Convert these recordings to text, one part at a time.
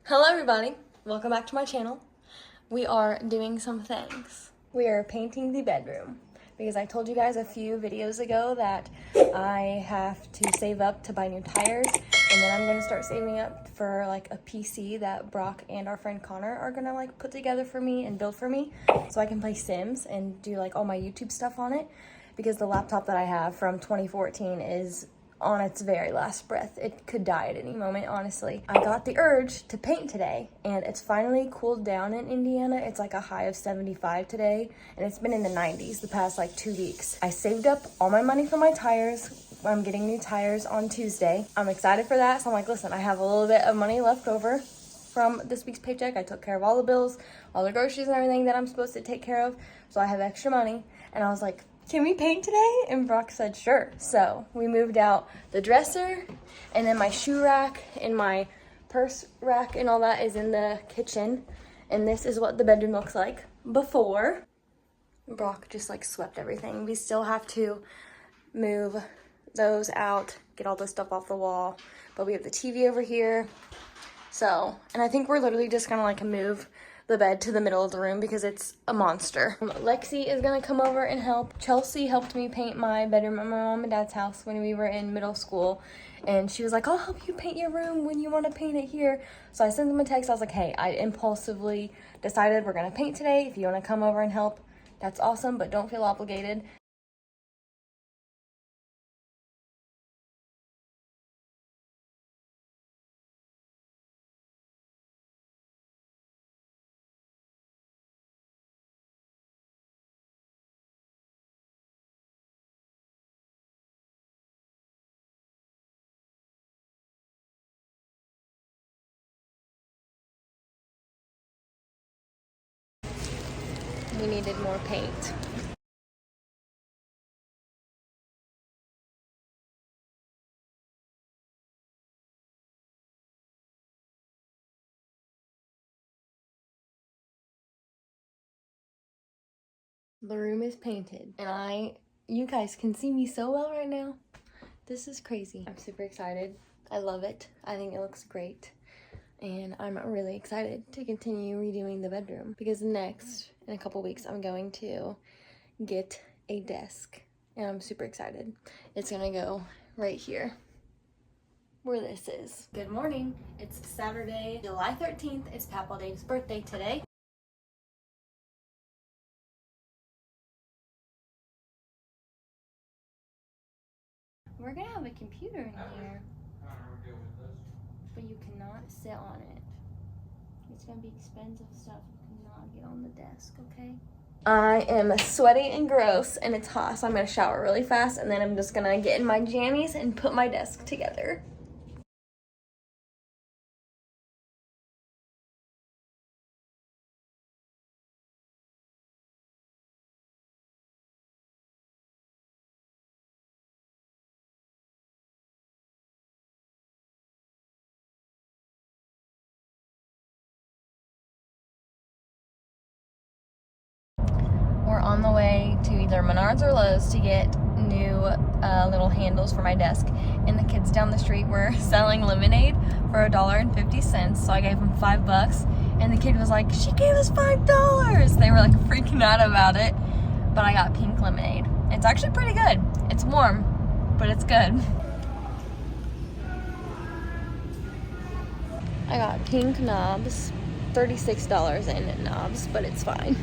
Hello everybody, welcome back to my channel. We are doing some things. We are painting the bedroom because I told you guys a few videos ago that I have to save up to buy new tires, and then I'm gonna start saving up for like a PC that Brock and our friend Connor are gonna like put together for me and build for me so I can play Sims and do like all my YouTube stuff on it, because the laptop that I have from 2014 is on its very last breath. It could die at any moment, honestly. I got the urge to paint today, and it's finally cooled down in Indiana. It's like a high of 75 today, and it's been in the 90s the past like 2 weeks. I saved up all my money for my tires. I'm getting new tires on Tuesday. I'm excited for that, so I'm like, listen, I have a little bit of money left over from this week's paycheck. I took care of all the bills, all the groceries and everything that I'm supposed to take care of, so I have extra money. And I was like, can we paint today? And Brock said, sure. So we moved out the dresser, and then my shoe rack and my purse rack and all that is in the kitchen. And this is what the bedroom looks like before. Brock just like swept everything. We still have to move those out, get all this stuff off the wall. But we have the TV over here. So, and I think we're literally just gonna like move the bed to the middle of the room because it's a monster. Lexi is gonna come over and help. Chelsea helped me paint my bedroom at my mom and dad's house when we were in middle school, and she was like, I'll help you paint your room when you want to paint it here. So I sent them a text. I was like, hey, I impulsively decided we're gonna paint today. If you want to come over and help, that's awesome, but don't feel obligated. We needed more paint. The room is painted, and you guys can see me so well right now. This is crazy. I'm super excited. I love it. I think it looks great. And I'm really excited to continue redoing the bedroom, because next, in a couple weeks, I'm going to get a desk, and I'm super excited. It's gonna go right here where this is. Good morning. It's Saturday, July 13th. It's Papa Dave's birthday today. We're gonna have a computer in here, but you cannot sit on it. It's gonna be expensive stuff. You cannot get on the desk, okay? I am sweaty and gross, and it's hot, so I'm gonna shower really fast, and then I'm just gonna get in my jammies and put my desk together. We're on the way to either Menards or Lowe's to get new little handles for my desk. And the kids down the street were selling lemonade for $1.50. So I gave them $5. And the kid was like, she gave us $5. They were like freaking out about it. But I got pink lemonade. It's actually pretty good. It's warm, but it's good. I got pink knobs, $36 in knobs, but it's fine.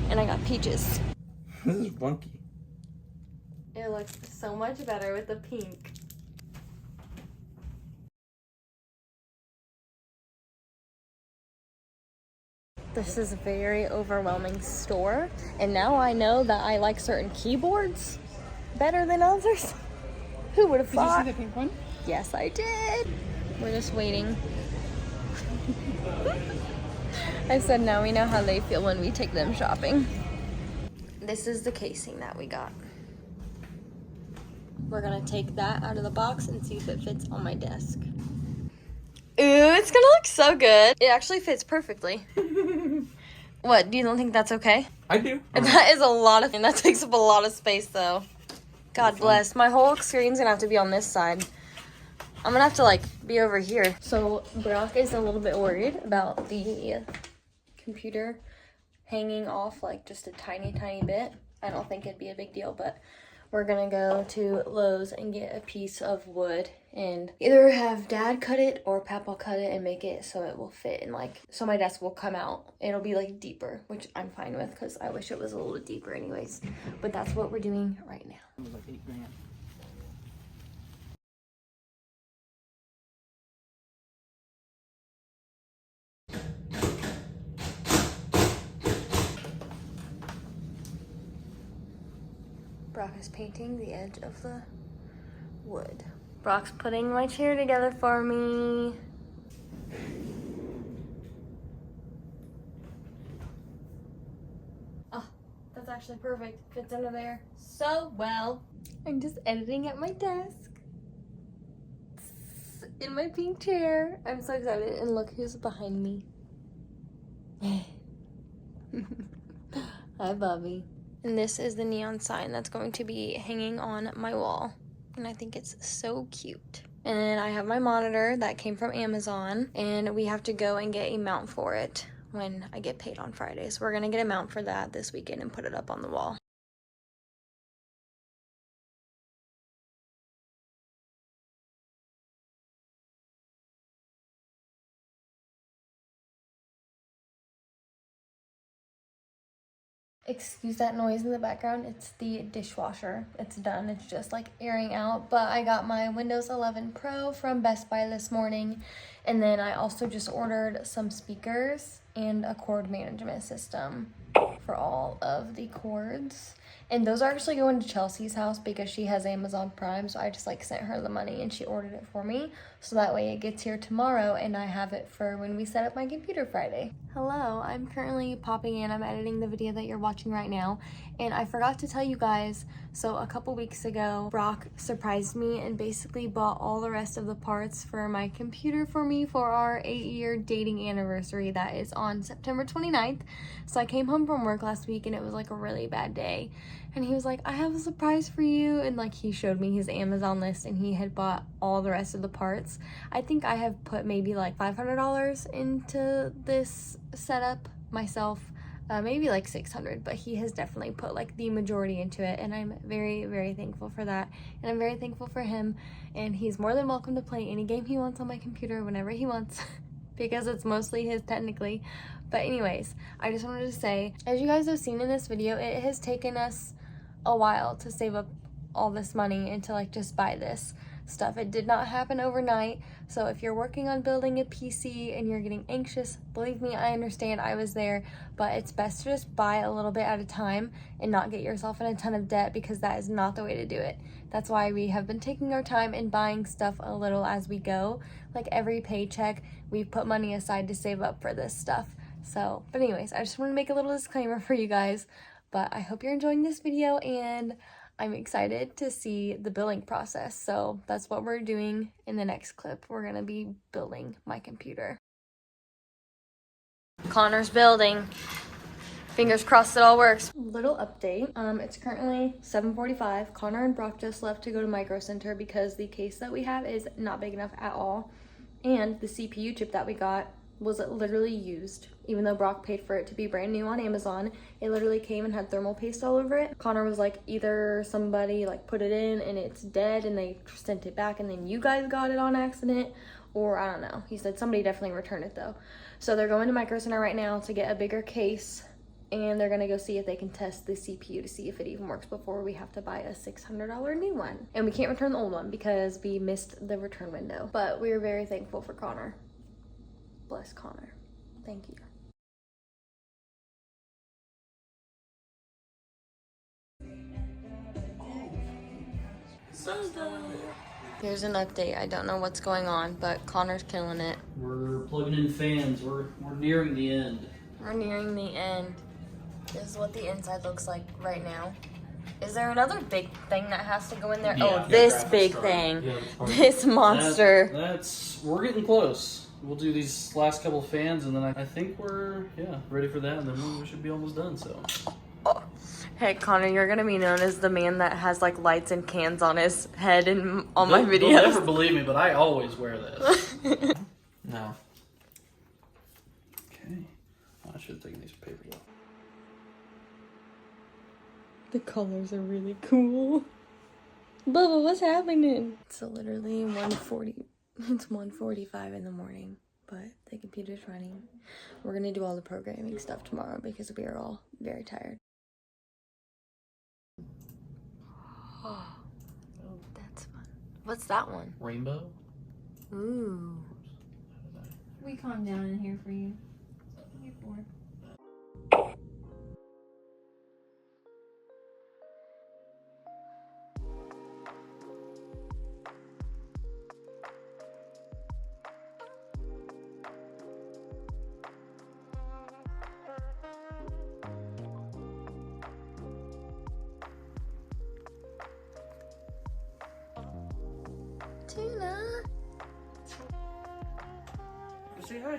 And I got peaches. This is funky. It looks so much better with the pink. This is a very overwhelming store, and now I know that I like certain keyboards better than others. Who would have thought? Did you see the pink one? Yes, I did. We're just waiting. I said now we know how they feel when we take them shopping. This is the casing that we got. We're gonna take that out of the box and see if it fits on my desk. Ooh, it's gonna look so good. It actually fits perfectly. What, do you don't think that's okay? I do. That is a lot of, and that takes up a lot of space though. God bless. My whole screen's gonna have to be on this side. I'm gonna have to like be over here. So Brock is a little bit worried about the computer hanging off like just a tiny bit. I don't think it'd be a big deal, but we're gonna go to Lowe's and get a piece of wood and either have Dad cut it or Papa cut it and make it so it will fit and like, so my desk will come out. It'll be like deeper, which I'm fine with because I wish it was a little bit deeper anyways. But that's what we're doing right now. It was like $8,000. Brock is painting the edge of the wood. Brock's putting my chair together for me. Oh, that's actually perfect. Fits under there so well. I'm just editing at my desk in my pink chair. I'm so excited, and look who's behind me. Hi, Bobby. And this is the neon sign that's going to be hanging on my wall. And I think it's so cute. And then I have my monitor that came from Amazon. And we have to go and get a mount for it when I get paid on Friday. So we're going to get a mount for that this weekend and put it up on the wall. Excuse that noise in the background. It's the dishwasher. It's done. It's just like airing out. But I got my Windows 11 Pro from Best Buy this morning. And then I also just ordered some speakers and a cord management system for all of the cords. And those are actually going to Chelsea's house because she has Amazon Prime. So I just like sent her the money and she ordered it for me. So that way it gets here tomorrow and I have it for when we set up my computer Friday. Hello, I'm currently popping in. I'm editing the video that you're watching right now. And I forgot to tell you guys, so a couple weeks ago, Brock surprised me and basically bought all the rest of the parts for my computer for me for our 8-year dating anniversary that is on September 29th. So I came home from work last week and it was like a really bad day. And he was like, I have a surprise for you. And like he showed me his Amazon list and he had bought all the rest of the parts. I think I have put maybe like $500 into this setup myself. Maybe like 600, but he has definitely put like the majority into it, and I'm very thankful for that, and I'm very thankful for him, and he's more than welcome to play any game he wants on my computer whenever he wants because it's mostly his technically. But anyways, I just wanted to say, as you guys have seen in this video, it has taken us a while to save up all this money and to like just buy this stuff. It did not happen overnight. So if you're working on building a PC and you're getting anxious, believe me, I understand. I was there, but it's best to just buy a little bit at a time and not get yourself in a ton of debt, because that is not the way to do it. That's why we have been taking our time and buying stuff a little as we go. Like every paycheck, we've put money aside to save up for this stuff. So, but anyways, I just want to make a little disclaimer for you guys, but I hope you're enjoying this video and I'm excited to see the building process. So that's what we're doing in the next clip. We're gonna be building my computer. Connor's building. Fingers crossed it all works. Little update. It's currently 7:45. Connor and Brock just left to go to Micro Center because the case that we have is not big enough at all. And the CPU chip that we got was literally used. Even though Brock paid for it to be brand new on Amazon, it literally came and had thermal paste all over it. Connor was like, either somebody like put it in and it's dead and they sent it back and then you guys got it on accident, or I don't know. He said somebody definitely returned it though. So they're going to Micro Center right now to get a bigger case, and they're gonna go see if they can test the CPU to see if it even works before we have to buy a $600 new one. And we can't return the old one because we missed the return window. But we are very thankful for Connor. Bless Connor. Thank you. Here's an update. I don't know what's going on, but Connor's killing it. We're plugging in fans. We're nearing the end. We're nearing the end. This is what the inside looks like right now. Is there another big thing that has to go in there? Yeah, oh, this big thing. Yeah, this monster. We're getting close. We'll do these last couple fans, and then I think we're ready for that, and then we should be almost done. So Oh. Hey Connor, you're gonna be known as the man that has like lights and cans on his head and on my videos. They'll never believe me, but I always wear this. No. Okay. I should have taken these papers off. The colors are really cool. Bubba, what's happening? It's literally 1:40. It's 1:45 in the morning, but the computer's running. We're gonna do all the programming stuff tomorrow because we are all very tired. Oh, that's fun. What's that one? Rainbow? Ooh. We calm down in here for you. You're bored. Tuna. Say hi.